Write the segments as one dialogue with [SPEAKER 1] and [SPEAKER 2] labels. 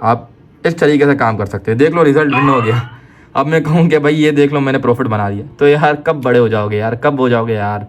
[SPEAKER 1] आप इस तरीके से काम कर सकते हैं। देख लो रिजल्ट विन हो गया, अब मैं कहूँ कि भाई ये देख लो मैंने प्रॉफिट बना दिया, तो यार कब बड़े हो जाओगे यार, कब हो जाओगे यार।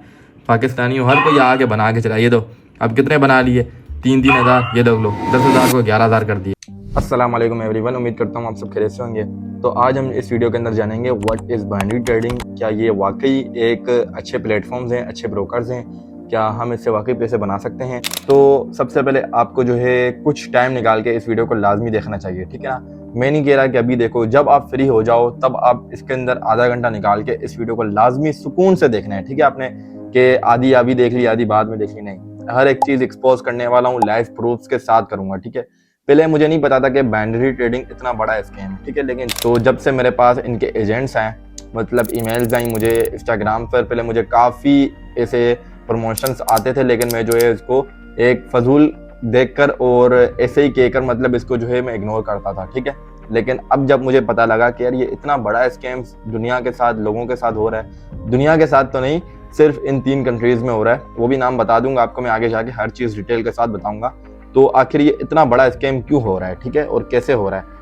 [SPEAKER 1] पाकिस्तानी हो, हर कोई आके बना के चला। ये दो अब कितने बना लिए, 3,000, ये देख लो 10,000 को 11,000 कर दिए। अस्सलाम वालेकुम एवरीवन, उम्मीद करता हूँ आप सब खैरियत से होंगे। तो आज हम इस वीडियो के अंदर जानेंगे व्हाट इज़ बाइनरी ट्रेडिंग। क्या ये वाकई एक अच्छे प्लेटफॉर्म्स हैं, अच्छे ब्रोकर्स हैं, क्या हम इससे वाकई पैसे बना सकते हैं। तो सबसे पहले आपको जो है कुछ टाइम निकाल के इस वीडियो को लाजमी देखना चाहिए, ठीक है ना। मैं नहीं कह रहा कि अभी देखो, जब आप फ्री हो जाओ तब आप इसके अंदर आधा घंटा निकाल के इस वीडियो को लाजमी सुकून से देखना है, ठीक है। आपने कि आधी अभी देख ली आधी बाद में देख ली, नहीं, हर एक चीज़ एक्सपोज करने वाला हूँ, लाइव प्रूफ्स के साथ करूँगा, ठीक है। पहले मुझे नहीं पता था कि बाइनरी ट्रेडिंग इतना बड़ा स्कैम है, ठीक है। लेकिन तो जब से मेरे पास इनके एजेंट्स आए, मतलब ईमेल्स आई मुझे इंस्टाग्राम पर, पहले मुझे काफ़ी ऐसे प्रमोशंस आते थे, लेकिन मैं जो है इसको एक फजूल देखकर और ऐसे ही कहकर मतलब इसको जो है मैं इग्नोर करता था, ठीक है। लेकिन अब जब मुझे पता लगा कि यार ये इतना बड़ा स्कैम दुनिया के साथ, लोगों के साथ हो रहा है, दुनिया के साथ तो नहीं, सिर्फ इन 3 कंट्रीज में हो रहा है, वो भी नाम बता दूंगा आपको मैं आगे जाके, हर चीज़ डिटेल के साथ बताऊंगा। तो आखिर ये इतना बड़ा स्कैम क्यों हो रहा है, ठीक है, और कैसे हो रहा है।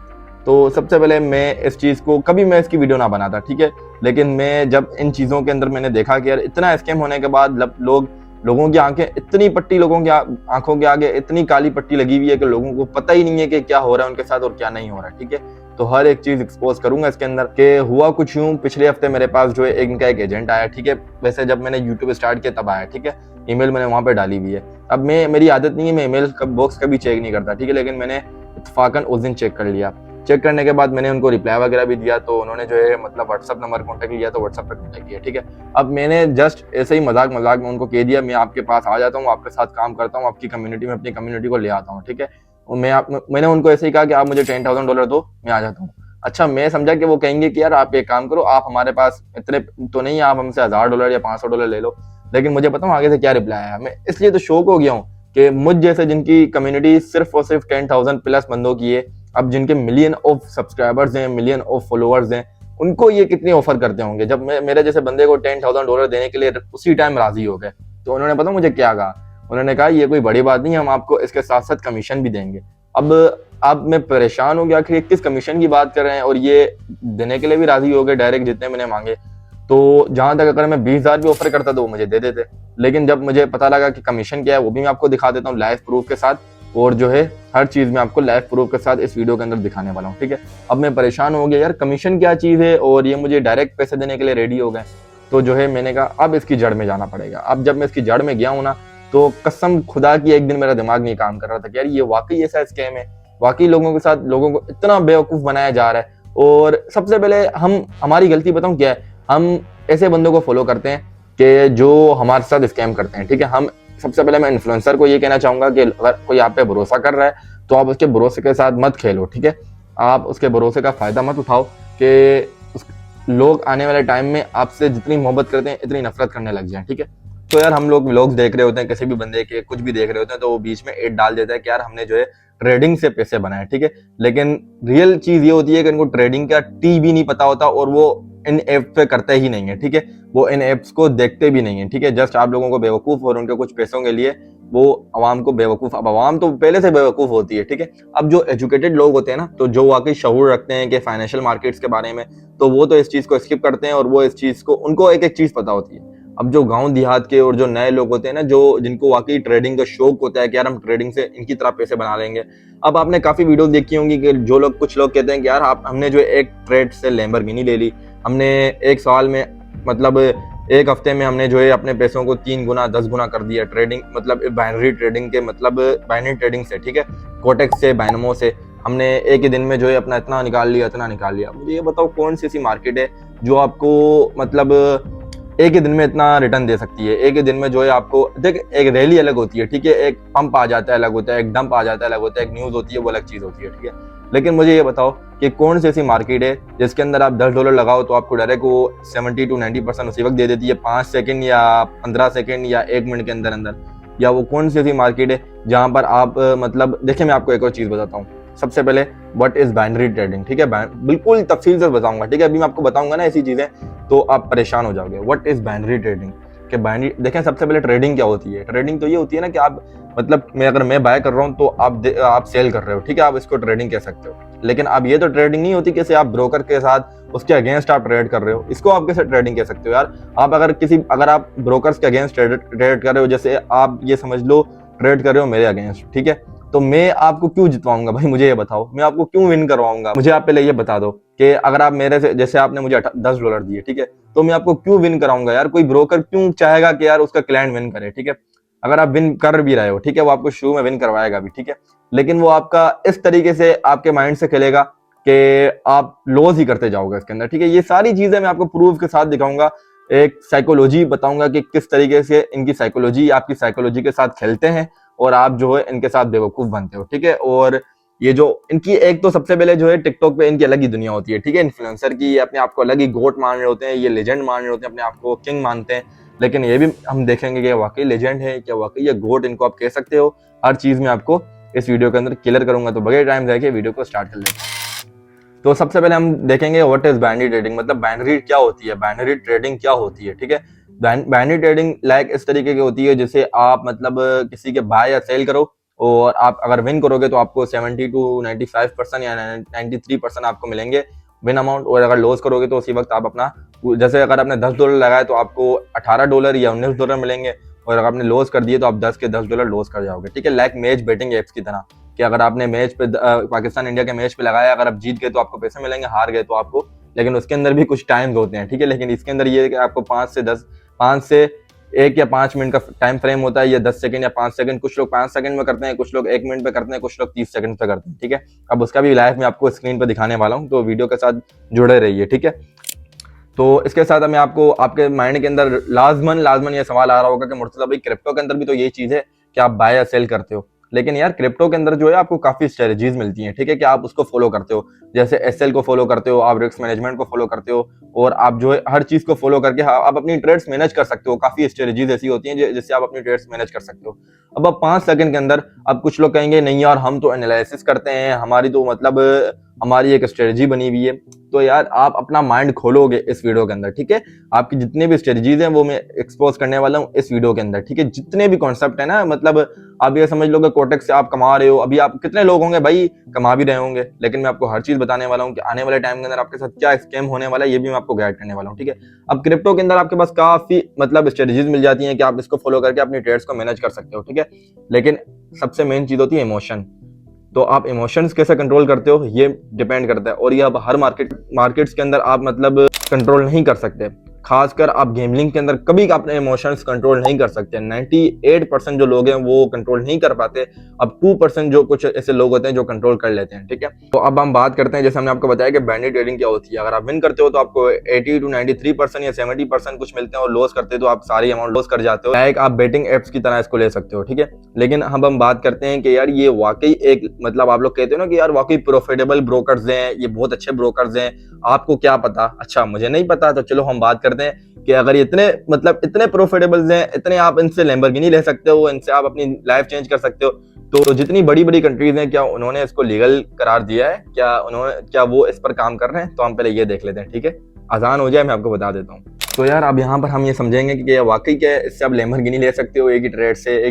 [SPEAKER 1] तो सबसे पहले मैं इस चीज़ को, कभी मैं इसकी वीडियो ना बनाता, ठीक है, लेकिन मैं जब इन चीज़ों के अंदर मैंने देखा कि यार इतना स्कैम होने के बाद लोगों की आंखें इतनी पट्टी, लोगों की आंखों के आगे इतनी काली पट्टी लगी हुई है कि लोगों को पता ही नहीं है कि क्या हो रहा है उनके साथ और क्या नहीं हो रहा है, ठीक है। तो हर एक चीज़ एक्सपोज करूंगा इसके अंदर कि हुआ कुछ यूं। पिछले हफ्ते मेरे पास जो है इनका एक एजेंट आया, ठीक है। वैसे जब मैंने यूट्यूब स्टार्ट किया तब आया, ठीक है, ईमेल मैंने वहाँ पे डाली हुई है। अब मेरी आदत नहीं है, मैं ईमेल बॉक्स कभी चेक नहीं करता, ठीक है, लेकिन मैंने इत्तफाकन उस दिन चेक कर लिया। चेक करने के बाद मैंने उनको रिप्लाई वगैरह भी दिया, तो उन्होंने जो है मतलब व्हाट्सअप नंबर कॉन्टैक्ट लिया, तो व्हाट्सअप पे कॉन्टैक्ट किया, ठीक है। अब मैंने जस्ट ऐसे ही मजाक मजाक में उनको कह दिया मैं आपके पास आ जाता हूँ, आपके साथ काम करता हूँ, आपकी कम्युनिटी में अपनी कम्युनिटी को ले आता हूँ, ठीक है। और मैंने उनको ऐसे ही कहा कि आप मुझे $10,000 दो, मैं आ जाता हूँ। अच्छा, मैं समझा कि वो कहेंगे कि यार आप एक काम करो, आप हमारे पास इतने तो नहीं, आप हमसे $1,000 या $500 ले लो। लेकिन मुझे पता आगे से क्या रिप्लाई आया। मैं इसलिए तो शौक हो गया हूँ कि मुझ जैसे जिनकी कम्युनिटी सिर्फ और सिर्फ 10,000 प्लस बंदों की है, अब जिनके मिलियन ऑफ सब्सक्राइबर्स हैं, मिलियन ऑफ फॉलोअर्स हैं, उनको ये कितनी ऑफर करते होंगे। जब मेरे जैसे बंदे को $10,000 देने के लिए उसी टाइम राजी हो गए, तो उन्होंने पता मुझे क्या कहा। उन्होंने कहा ये कोई बड़ी बात नहीं, हम आपको इसके साथ साथ कमीशन भी देंगे। अब मैं परेशान हो गया कि किस कमीशन की बात कर रहे हैं, और ये देने के लिए भी राजी हो गए डायरेक्ट जितने मैंने मांगे। तो जहां तक अगर मैं 20,000 भी ऑफर करता तो वो मुझे दे देते। लेकिन जब मुझे पता लगा कि कमीशन क्या है, वो भी मैं आपको दिखा देता हूँ लाइव प्रूफ के साथ, और जो है हर चीज में आपको लाइव प्रूफ के साथ इस वीडियो के अंदर दिखाने वाला हूँ, ठीक है। अब मैं परेशान हो गया यार, कमीशन क्या चीज है, और ये मुझे डायरेक्ट पैसे देने के लिए रेडी हो गए। तो जो है मैंने कहा अब इसकी जड़ में जाना पड़ेगा। अब जब मैं इसकी जड़ में गया हूँ ना, तो कसम खुदा की एक दिन मेरा दिमाग नहीं काम कर रहा था कि यार ये वाकई ऐसा स्कैम है, वाकई लोगों के साथ लोगों को इतना बेवकूफ बनाया जा रहा है। और सबसे पहले हमारी गलती बताऊं क्या है, हम ऐसे बंदों को फॉलो करते हैं कि जो हमारे साथ स्कैम करते हैं, ठीक है। हम सबसे पहले मैं इन्फ्लुएंसर को ये कहना चाहूंगा कि अगर कोई आप पे भरोसा कर रहा है तो आप उसके भरोसे के साथ मत खेलो, ठीक है। आप उसके भरोसे का फायदा मत उठाओ कि लोग आने वाले टाइम में आपसे जितनी मोहब्बत करते हैं इतनी नफरत करने लग जाए, ठीक है। तो यार हम लोग व्लॉग्स देख रहे होते हैं, किसी भी बंदे के कुछ भी देख रहे होते हैं, तो वो बीच में एड डाल देता है कि यार हमने जो है ट्रेडिंग से पैसे बनाए, ठीक है। लेकिन रियल चीज ये होती है कि इनको ट्रेडिंग का टी भी नहीं पता होता, और वो इन ऐप पे करते ही नहीं है, ठीक है। वो इन ऐप्स को देखते भी नहीं है, ठीक है। जस्ट आप लोगों को बेवकूफ और उनके कुछ पैसों के लिए वो अवाम को बेवकूफ, अब अवाम तो पहले से बेवकूफ होती है, ठीक है। अब जो एजुकेटेड लोग होते हैं ना, तो जो वाकई शऊर रखते हैं कि फाइनेंशियल मार्केट्स के बारे में, तो वो तो इस चीज को स्किप करते हैं, और वो इस चीज को, उनको एक एक चीज पता होती है। अब जो गांव देहात के और जो नए लोग होते हैं ना, जो जिनको वाकई ट्रेडिंग का शौक होता है कि यार हम ट्रेडिंग से इनकी तरह पैसे बना लेंगे। अब आपने काफी वीडियो देखी होंगी कि जो लोग, कुछ लोग कहते हैं कि यार हमने जो एक ट्रेड से लैम्बोर्गिनी ले ली, हमने एक साल में, मतलब एक हफ्ते में हमने जो है अपने पैसों को 3 गुना 10 गुना कर दिया ट्रेडिंग, मतलब बाइनरी ट्रेडिंग के, मतलब बाइनरी ट्रेडिंग से, ठीक है, कोटेक्स से, बाइनमो से हमने एक ही दिन में जो है अपना इतना निकाल लिया, इतना निकाल लिया। मुझे ये बताओ कौन सी ऐसी मार्केट है जो आपको मतलब एक ही दिन में इतना रिटर्न दे सकती है। एक ही दिन में जो है आपको देख, एक रैली अलग होती है, ठीक है, एक पंप आ जाता है अलग होता है, एक डंप आ जाता है अलग होता है, एक न्यूज होती है वो अलग चीज होती है, ठीक है। लेकिन मुझे ये बताओ कि कौन सी ऐसी मार्केट है जिसके अंदर आप $10 लगाओ तो आपको डायरेक्ट वो 70 to 90% उसी वक्त दे देती है, 5 सेकंड या 15 सेकंड या 1 मिनट के अंदर अंदर। या वो कौन सी ऐसी मार्केट है जहां पर आप मतलब देखिए, मैं आपको एक और चीज बताता हूँ। सबसे पहले व्हाट इज बाइनरी ट्रेडिंग, ठीक है, बिल्कुल तफसील से बताऊंगा, ठीक है। अभी मैं आपको बताऊंगा ना ऐसी चीजें तो आप परेशान हो जाओगे। व्हाट इज बाइनरी ट्रेडिंग, कि बाइनरी देखें, सबसे पहले ट्रेडिंग क्या होती है। ट्रेडिंग तो ये होती है ना कि आप
[SPEAKER 2] मतलब अगर मैं बाय कर रहा हूँ तो आप सेल कर रहे हो, ठीक है, आप इसको ट्रेडिंग कह सकते हो। लेकिन अब ये तो ट्रेडिंग नहीं होती कि आप ब्रोकर के साथ उसके अगेंस्ट आप ट्रेड कर रहे हो, इसको आप कैसे ट्रेडिंग कह सकते हो यार। आप अगर आप ब्रोकर्स के अगेंस्ट ट्रेड कर रहे हो, जैसे आप ये समझ लो ट्रेड कर रहे हो मेरे अगेंस्ट, ठीक है, तो मैं आपको क्यों जितवाऊंगा भाई, मुझे ये बताओ, मैं आपको क्यों विन करवाऊंगा। मुझे आप पहले ये बता दो कि अगर आप मेरे से, जैसे आपने मुझे $10 दिए, ठीक है, तो मैं आपको क्यों विन कराऊंगा यार। कोई ब्रोकर क्यों चाहेगा कि यार उसका क्लाइंट विन करे, ठीक है। अगर आप विन कर भी रहे हो, ठीक है, वो आपको शुरू में विन करवाएगा भी, ठीक है, लेकिन वो आपका इस तरीके से आपके माइंड से खेलेगा कि आप लॉस ही करते जाओगे इसके अंदर, ठीक है। ये सारी चीजें मैं आपको प्रूफ के साथ दिखाऊंगा, एक साइकोलॉजी बताऊंगा कि किस तरीके से इनकी साइकोलॉजी आपकी साइकोलॉजी के साथ खेलते हैं और आप जो है इनके साथ बेवकूफ बनते हो, ठीक है। और ये जो इनकी एक तो सबसे पहले जो है टिकटॉक पे इनकी अलग ही दुनिया होती है, ठीक है। इन्फ्लुएंसर की ये अपने आप को अलग ही गोट मान रहे होते हैं, ये लेजेंड मान रहे होते हैं, अपने आप को किंग मानते हैं। लेकिन ये भी हम देखेंगे कि वाकई लेजेंड है क्या, वाकई ये गोट इनको आप कह सकते हो। हर चीज में आपको इस वीडियो के अंदर क्लियर करूंगा, तो बगैर टाइम जाके वीडियो को स्टार्ट कर लेते हैं। तो सबसे पहले हम देखेंगे व्हाट इज बाइनरी ट्रेडिंग, मतलब बाइनरी क्या होती है, बाइनरी ट्रेडिंग क्या होती है, ठीक है। बाइनरी ट्रेडिंग लाइक इस तरीके की होती है जैसे आप मतलब किसी के बाय या सेल करो, और आप अगर विन करोगे तो आपको 70 to 95% या 93% आपको मिलेंगे विन अमाउंट, और अगर लॉस करोगे तो उसी वक्त आप अपना, जैसे अगर आपने $10 लगाए तो आपको $18 या $19 मिलेंगे, और अगर आपने लॉस कर दिए तो आप 10 के $10 लॉस कर जाओगे, ठीक है। लाइक मैच बेटिंग एप्स की तरह, कि अगर आपने मैच पे पाकिस्तान इंडिया के मैच पे लगाया, अगर आप जीत गए तो आपको पैसे मिलेंगे, हार गए तो आपको, लेकिन उसके अंदर भी कुछ टाइम होते हैं, ठीक है। लेकिन इसके अंदर ये है कि आपको 5 से 1 या 5 मिनट का टाइम फ्रेम होता है, या 10 सेकंड या 5 सेकंड, कुछ लोग 5 सेकंड में करते हैं, कुछ लोग 1 मिनट में करते हैं, कुछ लोग 30 सेकंड पे करते हैं, ठीक है। अब उसका भी लाइव में आपको स्क्रीन पर दिखाने वाला हूँ, तो वीडियो के साथ जुड़े रहिए, ठीक है। तो इसके साथ मैं आपको, आपके माइंड के अंदर लाजमन ये सवाल आ रहा होगा कि मुर्तजा भाई क्रिप्टो के अंदर भी तो यही चीज है कि आप बाय या सेल करते हो, लेकिन यार क्रिप्टो के अंदर जो है आपको काफी स्ट्रेटजीज मिलती हैं, ठीक है, कि आप उसको फॉलो करते हो, जैसे एसएल को फॉलो करते हो, आप रिस्क मैनेजमेंट को फॉलो करते हो, और आप जो है हर चीज को फॉलो करके आप अपनी ट्रेड्स मैनेज कर सकते हो। काफी स्ट्रेटजीज ऐसी होती हैं जिससे आप अपनी ट्रेड्स मैनेज कर सकते हो। अब आप 5 सेकंड के अंदर, अब कुछ लोग कहेंगे नहीं यार हम तो एनालिसिस करते हैं, हमारी तो मतलब हमारी एक स्ट्रेटजी बनी हुई है, तो यार आप अपना माइंड खोलोगे इस वीडियो के अंदर, ठीक है। आपकी जितने भी स्ट्रेटजीज हैं वो मैं एक्सपोज करने वाला हूँ इस वीडियो के अंदर, ठीक है। जितने भी कॉन्सेप्ट है ना, मतलब आप ये समझ लो कि कोटेक्स से आप कमा रहे हो, अभी आप कितने लोग होंगे भाई कमा भी रहे होंगे, लेकिन मैं आपको हर चीज बताने वाला हूँ कि आने वाले टाइम के अंदर आपके साथ क्या स्कैम होने वाला है, ये भी मैं आपको गाइड करने वाला हूँ, ठीक है। अब क्रिप्टो के अंदर आपके पास काफी मतलब स्ट्रेटजीज मिल जाती हैं कि आप इसको फॉलो करके अपनी ट्रेड्स को मैनेज कर सकते हो, ठीक है। लेकिन सबसे मेन चीज होती है इमोशन। तो आप इमोशंस कैसे कंट्रोल करते हो ये डिपेंड करता है, और ये अब हर मार्केट्स के अंदर आप मतलब कंट्रोल नहीं कर सकते। खासकर आप गेमलिंग के अंदर कभी अपने इमोशंस कंट्रोल नहीं कर सकते। 98% जो लोग हैं वो कंट्रोल नहीं कर पाते। अब 2% जो कुछ ऐसे लोग होते हैं जो कंट्रोल कर लेते हैं, ठीक है। तो अब हम बात करते हैं, जैसे हमने आपको बताया कि बाइनरी ट्रेडिंग क्या होती है। अगर आप विन करते हो तो आपको 80 to 93% या 70% कुछ मिलते हैं, और लॉस करते हो तो आप सारी अमाउंट लॉस कर जाते हो। लाइक आप बेटिंग एप्स की तरह इसको ले सकते हो, ठीक है। लेकिन हम बात करते हैं कि यार ये वाकई एक मतलब आप लोग कहते हो ना कि यार वाकई प्रॉफिटेबल ब्रोकर्स हैं, ये बहुत अच्छे ब्रोकर्स हैं, आपको क्या पता। अच्छा मुझे नहीं पता, तो चलो हम बात करते हैं कि अगर इतने मतलब इतने प्रॉफिटेबल हैं, इतने आप इनसे लैम्बोर्गिनी ले सकते हो, इनसे आप अपनी लाइफ चेंज कर सकते हो, तो जितनी बड़ी बड़ी कंट्रीज हैं क्या उन्होंने इसको लीगल करार दिया है, क्या वो इस पर काम कर रहे हैं, तो हम पहले ये देख लेते हैं, ठीक है। आसान हो जाए मैं आपको बता देता हूँ। तो यार अब यहाँ पर हम ये समझेंगे कि वाकई क्या है, इससे आप लैम्बोर्गिनी ले सकते हो, एक ही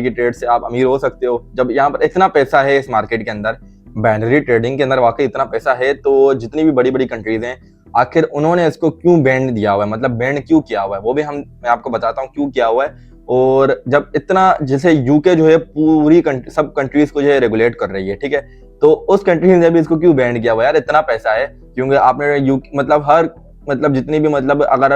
[SPEAKER 2] ट्रेड से आप अमीर हो सकते हो। जब यहाँ पर इतना पैसा है इस मार्केट के अंदर, बाइनरी ट्रेडिंग के अंदर वाकई इतना पैसा है, तो जितनी भी बड़ी बड़ी कंट्रीज हैं आखिर उन्होंने इसको क्यों बैन दिया हुआ है, मतलब बैन क्यों किया हुआ है, वो भी मैं आपको बताता हूँ क्यों किया हुआ है। और जब इतना जैसे यूके जो है पूरी सब कंट्रीज को जो है रेगुलेट कर रही है, ठीक है, तो उस कंट्रीज ने भी इसको क्यों बैन किया हुआ है यार। इतना पैसा है, क्योंकि आपने मतलब जितनी भी मतलब अगर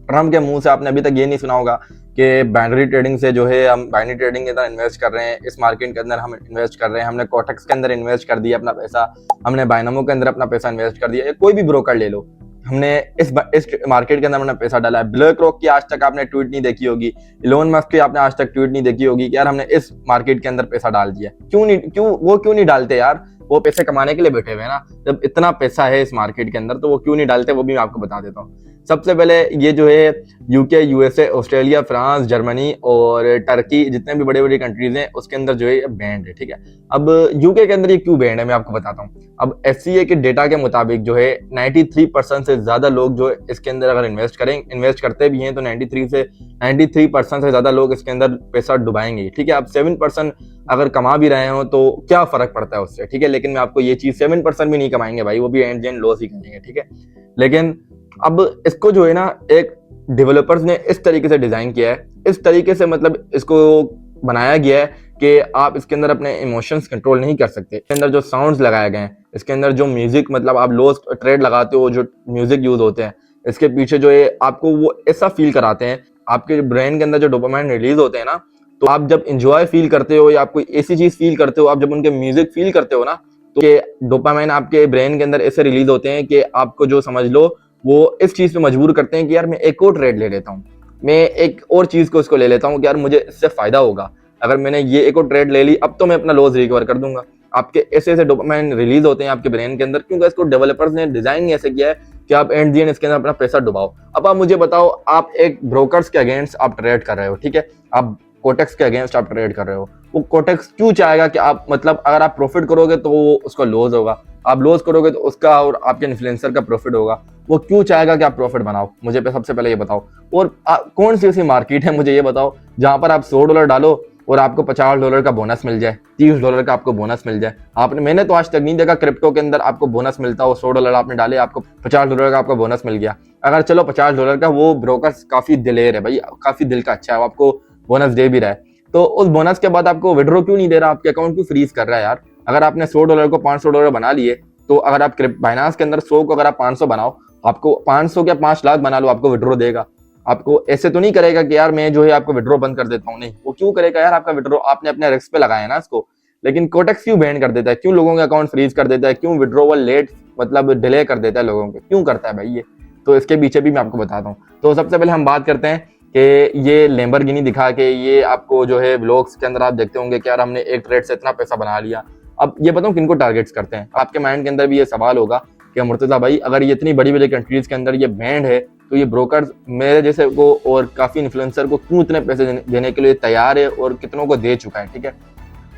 [SPEAKER 2] ट्रम्प के मुंह से आपने अभी तक ये नहीं सुना होगा कि बाइनरी ट्रेडिंग से जो है हम बाइनरी ट्रेडिंग के अंदर इन्वेस्ट कर रहे हैं, इस मार्केट के अंदर हम इन्वेस्ट कर रहे हैं, हमने कोटेक्स के अंदर इन्वेस्ट कर दिया अपना पैसा, हमने बाइनामो के अंदर अपना पैसा इन्वेस्ट कर दिया, कोई भी ब्रोकर ले लो, हमने इस मार्केट के अंदर हमने पैसा डाला है। ब्लैक रॉक की आज तक आपने ट्वीट नहीं देखी होगी, इलोन मस्क की आपने आज तक ट्वीट नहीं देखी होगी कि यार हमने इस मार्केट के अंदर पैसा डाल दिया। क्यों नहीं डालते यार, वो पैसे कमाने के लिए बैठे हुए हैं ना। जब इतना पैसा है इस मार्केट के अंदर तो वो क्यों नहीं डालते, वो भी मैं आपको बता देता हूँ। सबसे पहले ये जो है UK, USA, Australia, France, Germany और टर्की, जितने भी बड़े बड़े कंट्रीज हैं उसके अंदर जो है बैंड है, ठीक है। अब यूके के अंदर ये क्यों बैंड है मैं आपको बताता हूँ। अब एससीए के डेटा के मुताबिक जो है 93% से ज्यादा लोग जो इसके अंदर अगर इन्वेस्ट करते भी हैं तो 93% से ज्यादा लोग इसके अंदर पैसा डुबाएंगे, ठीक है। अब 7% अगर कमा भी रहे हो तो क्या फर्क पड़ता है उससे, ठीक है। लेकिन मैं आपको ये चीज 7% भी नहीं कमाएंगे भाई, वो भी एंड एंड लॉस ही करेंगे, ठीक है। लेकिन अब इसको जो है ना एक डेवलपर्स ने इस तरीके से डिजाइन किया है, इस तरीके से मतलब इसको बनाया गया है कि आप इसके अंदर अपने इमोशंस कंट्रोल नहीं कर सकते। इसके अंदर जो साउंड्स लगाए गए हैं, इसके अंदर जो म्यूजिक मतलब आप लॉस ट्रेड लगाते हो, जो म्यूजिक यूज होते हैं इसके पीछे जो है आपको वो ऐसा फील कराते हैं, आपके ब्रेन के अंदर जो डोपामाइन रिलीज होते हैं ना, तो आप जब इंजॉय फील करते हो या आप कोई ऐसी चीज फील करते हो, आप जब उनके म्यूजिक फील करते हो ना, तो डोपामाइन आपके ब्रेन के अंदर ऐसे रिलीज होते हैं कि आपको जो समझ लो वो इस चीज पे मजबूर करते हैं कि यार मैं एक और ट्रेड ले लेता हूँ, मैं एक और चीज को इसको ले लेता हूँ कि यार मुझे इससे फायदा होगा, अगर मैंने ये एक और ट्रेड ले ली अब तो मैं अपना लॉस रिकवर कर दूंगा। आपके ऐसे ऐसे डोपामाइन रिलीज होते हैं आपके ब्रेन के अंदर, क्योंकि इसको डेवलपर्स ने डिजाइन ऐसे किया है कि आप एंड दी एंड इसके अंदर अपना पैसा डुबाओ। अब आप मुझे बताओ, आप एक ब्रोकर्स के अगेंस्ट आप ट्रेड कर रहे हो, ठीक है, आप कोटेक्स के अगेंस्ट आप ट्रेड कर रहे हो, वो कोटेक्स क्यों चाहेगा कि आप मतलब अगर आप प्रॉफिट करोगे तो वो उसका लॉस होगा, आप लॉस करोगे तो उसका और आपके इन्फ्लुएंसर का प्रॉफिट होगा, वो क्यों चाहेगा कि आप प्रॉफिट बनाओ, मुझे सबसे पहले ये बताओ। और कौन सी ऐसी मार्केट है मुझे ये बताओ जहां पर आप $100 डालो और आपको $50 का बोनस मिल जाए, $30 का आपको बोनस मिल जाए। मैंने तो आज तक नहीं देखा क्रिप्टो के अंदर आपको बोनस मिलता हो, $100 आपने डाले आपको $50 का आपको बोनस मिल गया। अगर चलो $50 का, वो ब्रोकर काफी दिलेर है भाई, काफी दिल का अच्छा है, वो आपको बोनस दे भी रहा है, तो उस बोनस के बाद आपको विड्रॉ क्यों नहीं दे रहा, आपके अकाउंट क्यों फ्रीज कर रहा है यार। अगर आपने $100 को $500 बना लिए, तो अगर आप बाइनांस के अंदर 100 को अगर आप 500 बनाओ, आपको 500 क्या 5 लाख बना लो, आपको विड्रॉ देगा। आपको ऐसे तो नहीं करेगा कि यार मैं जो है आपको विड्रॉ बंद कर देता हूँ, नहीं, वो क्यों करेगा यार, आपका विड्रॉ आपने अपने रिस्क पे लगाया है ना इसको। लेकिन कोटेक्स क्यों बैन कर देता है, क्यों लोगों के अकाउंट फ्रीज कर देता है, क्यों विड्रॉवल लेट मतलब डिले कर देता है लोगों के, क्यों करता है भाई ये, तो इसके पीछे भी मैं आपको बताता हूँ। तो सबसे पहले हम बात करते हैं कि ये लैम्बोर्गिनी दिखा के ये आपको जो है व्लॉग्स के अंदर आप देखते होंगे कि यार हमने एक ट्रेड से इतना पैसा बना लिया। अब ये बताऊं किनको टारगेट्स करते हैं, आपके माइंड के अंदर भी ये सवाल होगा कि मुर्तजा भाई अगर ये इतनी बड़ी बड़ी कंट्रीज के अंदर ये बैंड है, तो ये ब्रोकर्स मेरे जैसे को और काफी इन्फ्लुएंसर को क्यों इतने पैसे देने के लिए तैयार है और कितनों को दे चुका है, ठीक है।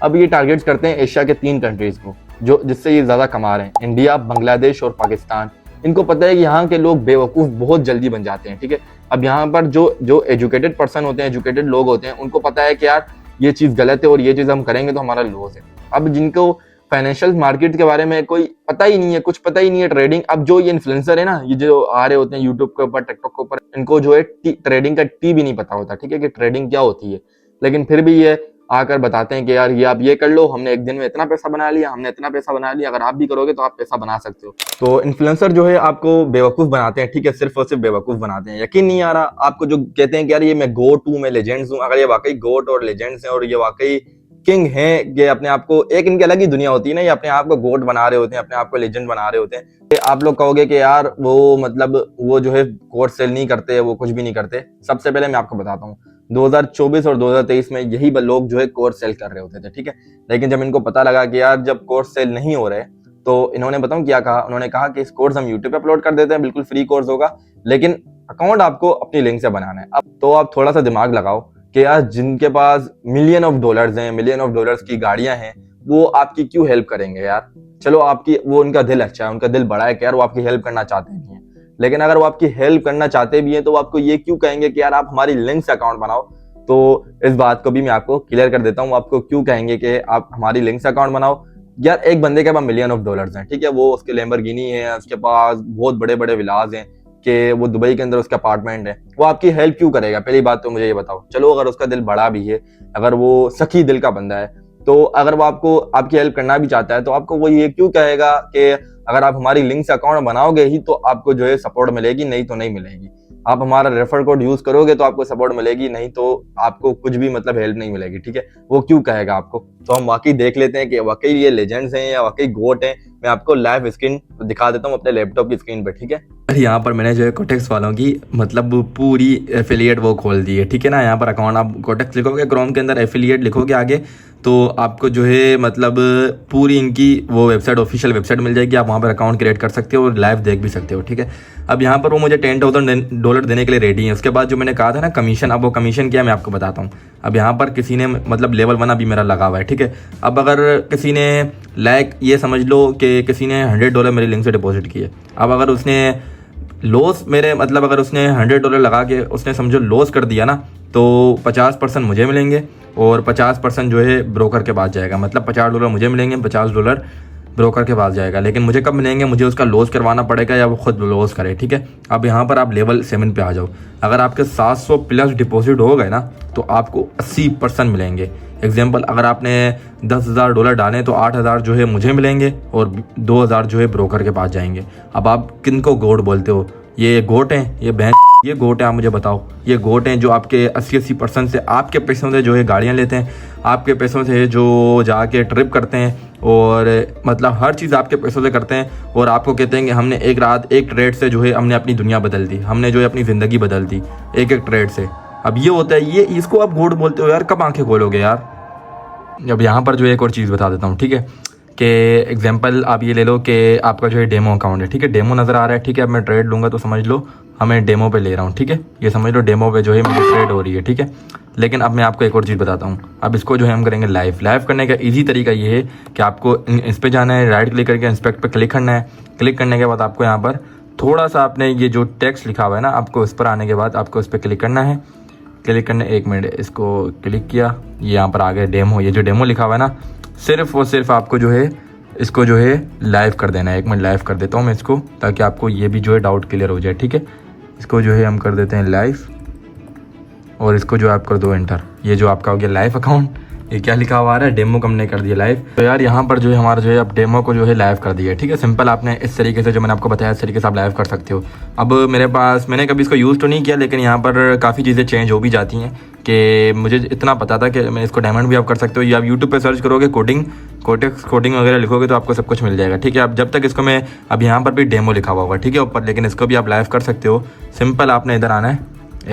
[SPEAKER 2] अब ये टारगेट्स करते हैं एशिया के 3 कंट्रीज को, जो जिससे ये ज्यादा कमा रहे हैं, इंडिया, बांग्लादेश और पाकिस्तान। इनको पता है कि यहाँ के लोग बेवकूफ बहुत जल्दी बन जाते हैं, ठीक है। अब यहाँ पर जो एजुकेटेड पर्सन होते हैं, एजुकेटेड लोग होते हैं, उनको पता है कि यार ये चीज गलत है और ये चीज हम करेंगे तो हमारा लॉस है। अब जिनको फाइनेंशियल मार्केट के बारे में कोई पता ही नहीं है, कुछ पता ही नहीं है ट्रेडिंग, अब जो ये इन्फ्लुएंसर है ना, ये जो आ रहे होते हैं यूट्यूब के ऊपर, टिकटॉक के ऊपर, इनको जो है ट्रेडिंग का टी भी नहीं पता होता, ठीक है, कि ट्रेडिंग क्या होती है। लेकिन फिर भी ये आकर बताते हैं कि यार ये आप ये कर लो, हमने एक दिन में इतना पैसा बना लिया, हमने इतना पैसा बना लिया, अगर आप भी करोगे तो आप पैसा बना सकते हो। तो इन्फ्लुएंसर जो है आपको बेवकूफ बनाते हैं, ठीक है, सिर्फ और सिर्फ बेवकूफ बनाते हैं। यकीन नहीं आ रहा आपको, जो कहते हैं कि यार ये मैं गोट हूँ, मैं लेजेंड्स हूँ, अगर ये वाकई गोट और लेजेंड्स हैं और ये वाकई किंग हैं, ये अपने आप को, एक इनकी अलग ही दुनिया होती है ना, ये अपने आप को गोट बना रहे होते हैं, अपने आप को लेजेंड बना रहे होते हैं। आप लोग कहोगे कि यार वो मतलब वो जो है कोर्स सेल नहीं करते, वो कुछ भी नहीं करते। सबसे पहले मैं आपको बताता हूँ, 2024 और 2023 में यही लोग जो है कोर्स सेल कर रहे होते थे, ठीक है। लेकिन जब इनको पता लगा कि यार जब कोर्स सेल नहीं हो रहे, तो इन्होंने बताऊं क्या कहा, उन्होंने कहा कि इस कोर्स हम यूट्यूब पे अपलोड कर देते हैं, बिल्कुल फ्री कोर्स होगा, लेकिन अकाउंट आपको अपनी लिंक से बनाना है। अब तो आप थोड़ा सा दिमाग लगाओ कि यार जिनके पास $मिलियन हैं, $मिलियन की गाड़ियां हैं, वो आपकी क्यों हेल्प करेंगे यार। चलो आपकी वो उनका दिल अच्छा है, उनका दिल बड़ा है कि यार वो आपकी हेल्प करना चाहते नहीं है, लेकिन अगर वो आपकी हेल्प करना चाहते भी हैं तो वो आपको ये क्यों कहेंगे कि यार आप हमारी लिंक से अकाउंट बनाओ। तो इस बात को भी मैं आपको क्लियर कर देता हूँ, आपको क्यों कहेंगे कि आप हमारी लिंक से अकाउंट बनाओ। यार एक बंदे के पास $मिलियन हैं, ठीक है, वो उसके लैम्बोर्गिनी है, उसके पास बहुत बड़े बड़े विलास हैं, कि वो दुबई के अंदर उसका अपार्टमेंट है, वो आपकी हेल्प क्यों करेगा। पहली बात तो मुझे ये बताओ। चलो अगर उसका दिल बड़ा भी है, अगर वो सखी दिल का बंदा है, तो अगर वो आपको आपकी हेल्प करना भी चाहता है, तो आपको वो ये क्यों कहेगा कि अगर आप हमारी लिंक से अकाउंट बनाओगे ही तो आपको जो है सपोर्ट मिलेगी, नहीं तो नहीं मिलेगी। आप हमारा रेफर कोड यूज करोगे तो आपको सपोर्ट मिलेगी, नहीं तो आपको कुछ भी मतलब हेल्प नहीं मिलेगी, ठीक है। वो क्यों कहेगा आपको। तो हम वाकई देख लेते हैं कि वाकई ये लेजेंड्स हैं या वाकई गोट हैं। मैं आपको लाइव स्क्रीन दिखा देता हूँ अपने लैपटॉप की स्क्रीन पे, ठीक है।
[SPEAKER 1] यहाँ पर मैंने जो है कोटेक्स वालों की मतलब पूरी एफिलिएट वो खोल दी है, ठीक है ना। यहाँ पर अकाउंट आप कोटेक्स लिखोगे, क्रोम के अंदर एफिलिएट लिखोगे आगे, तो आपको जो है मतलब पूरी इनकी वो वेबसाइट, ऑफिशियल वेबसाइट मिल जाएगी। आप वहाँ पर अकाउंट क्रिएट कर सकते हो और लाइव देख भी सकते हो, ठीक है। अब यहाँ पर वो मुझे $10,000 देने के लिए रेडी है। उसके बाद जो मैंने कहा था ना कमीशन, अब वो कमीशन क्या मैं आपको बताता हूँ। अब यहाँ पर किसी ने मतलब लेवल 1 अभी मेरा लगा हुआ है, ठीक है। अब अगर किसी ने ये समझ लो कि किसी ने $100 मेरी लिंक से डिपॉजिट किए, अब अगर उसने लॉस मेरे मतलब अगर उसने $100 लगा के उसने समझो लॉस कर दिया ना, तो 50% मुझे मिलेंगे और 50% जो है ब्रोकर के पास जाएगा। मतलब $50 मुझे मिलेंगे, $50 ब्रोकर के पास जाएगा। लेकिन मुझे कब मिलेंगे, मुझे उसका लॉस करवाना पड़ेगा या वो खुद लॉस करे, ठीक है। अब यहाँ पर आप लेवल 7 पे आ जाओ। अगर आपके 700 प्लस डिपॉजिट हो गए ना तो आपको 80% मिलेंगे। एग्जाम्पल, अगर आपने $10,000 डाले तो 8,000 जो है मुझे मिलेंगे और 2,000 जो है ब्रोकर के पास जाएंगे। अब आप किन को गोट बोलते हो? ये गोट हैं, ये भैंस, ये गोट है? आप मुझे बताओ, ये गोट हैं जो आपके 80% से आपके पैसों से जो है गाड़ियाँ लेते हैं, आपके पैसों से जो जाके ट्रिप करते हैं और मतलब हर चीज़ आपके पैसों से करते हैं और आपको कहते हैं कि हमने एक रात एक ट्रेड से जो है हमने अपनी दुनिया बदल दी, हमने जो है अपनी ज़िंदगी बदल दी एक ट्रेड से। अब ये होता है, ये इसको आप गोट बोलते हो यार? कब आंखें खोलोगे यार? अब यहाँ पर जो एक और चीज़ बता देता हूँ, ठीक है, कि एग्जांपल आप ये ले लो कि आपका जो है डेमो अकाउंट है, ठीक है, डेमो नज़र आ रहा है, ठीक है। अब मैं ट्रेड लूँगा तो समझ लो हमें डेमो पे ले रहा हूँ, ठीक है, ये समझ लो डेमो पे जो है मेरी ट्रेड हो रही है, ठीक है। लेकिन अब मैं आपको एक और चीज़ बताता हूँ। अब इसको जो है हम करेंगे लाइव। लाइव करने का ईजी तरीका ये है कि आपको इस पर जाना है, राइट क्लिक करके इंस्पेक्ट पे क्लिक करना है। क्लिक करने के बाद आपको यहाँ पर थोड़ा सा आपने ये जो टेक्स्ट लिखा हुआ है ना, आपको इस पर आने के बाद आपको इस पर क्लिक करना है। क्लिक करने, 1 मिनट, इसको क्लिक किया, ये यहाँ पर आ गया डेमो। ये जो डेमो लिखा हुआ है ना, सिर्फ और सिर्फ आपको जो है इसको जो है लाइव कर देना है। 1 मिनट लाइव कर देता हूँ मैं इसको, ताकि आपको ये भी जो है डाउट क्लियर हो जाए, ठीक है। इसको जो है हम कर देते हैं लाइव और इसको जो आप कर दो एंटर। ये जो आपका हो गया लाइव अकाउंट। ये क्या लिखा हुआ है, डेमो को हमने कर दिया लाइव। तो यार यहाँ पर जो है हमारा जो है अब डेमो को जो है लाइव कर दिया, ठीक है। सिंपल, आपने इस तरीके से जो मैंने आपको बताया इस तरीके से आप लाइव कर सकते हो। अब मेरे पास, मैंने कभी इसको यूज़ तो नहीं किया, लेकिन यहाँ पर काफ़ी चीज़ें चेंज हो भी जाती हैं कि मुझे इतना पता था कि मैं इसको डायमंड भी आप कर सकते हो। या आप यूट्यूब पे सर्च करोगे कोडिंग वगैरह लिखोगे तो आपको सब कुछ मिल जाएगा, ठीक है। अब जब तक इसको मैं, अब यहाँ पर भी डेमो लिखा हुआ होगा, ठीक है, ऊपर, लेकिन इसको भी आप लाइव कर सकते हो। सिंपल, आपने इधर आना है,